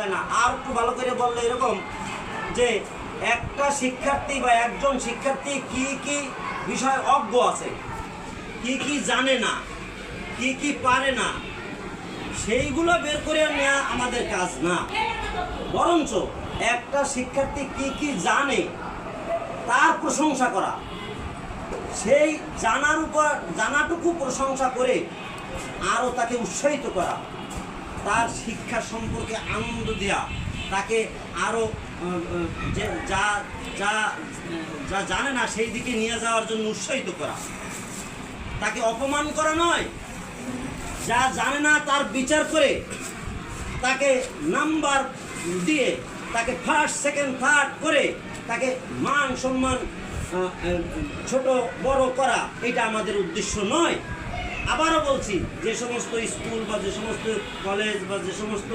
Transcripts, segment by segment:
না। আর একটু ভালো করে বললে এরকম যে একটা শিক্ষার্থী বা একজন শিক্ষার্থী কি কি বিষয় অজ্ঞ আছে, কি কি জানে না, কি কি পারে না, সেইগুলো বের করে নেওয়া আমাদের কাজ না। বরঞ্চ একটা শিক্ষার্থী কি কি জানে তার প্রশংসা করা, সেই জানাটুকু প্রশংসা করে আরও তাকে উৎসাহিত করা, তার শিক্ষা সম্পর্কে আনন্দ দেওয়া, তাকে আরও যা যা যা জানে না সেই দিকে নিয়ে যাওয়ার জন্য উৎসাহিত করা, তাকে অপমান করা নয়। যা জানে না তার বিচার করে তাকে নাম্বার দিয়ে তাকে ফার্স্ট সেকেন্ড থার্ড করে তাকে মান সম্মান ছোট বড় করা, এটা আমাদের উদ্দেশ্য নয়। আবারও বলছি, যে সমস্ত স্কুল বা যে সমস্ত কলেজ বা যে সমস্ত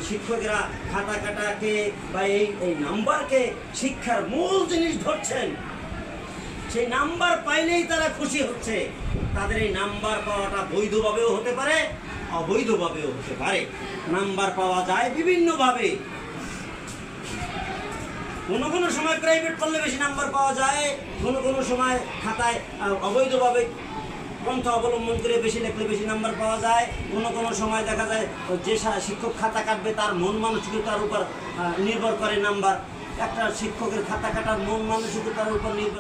শিক্ষকেরা খাতা কাটাকে বা এই নাম্বারকে শিক্ষার মূল জিনিস ধরছেন, সেই নাম্বার পাইলেই তারা খুশি হচ্ছে, তাদের এই নাম্বার পাওয়াটা বৈধভাবেও হতে পারে, অবৈধভাবেও হতে পারে। নাম্বার পাওয়া যায় বিভিন্নভাবে। কোনো কোনো সময় প্রাইভেট পড়লে বেশি নাম্বার পাওয়া যায়, কোনো কোনো সময় খাতায় অবৈধভাবে পন্থা অবলম্বন করে বেশি লিখলে বেশি নাম্বার পাওয়া যায়। কোনো কোনো সময় দেখা যায় যে শিক্ষক খাতা কাটবে তার মন মানসিকতার উপর নির্ভর করে নাম্বার। একটা শিক্ষকের খাতা কাটার মন মানসিকতার উপর নির্ভর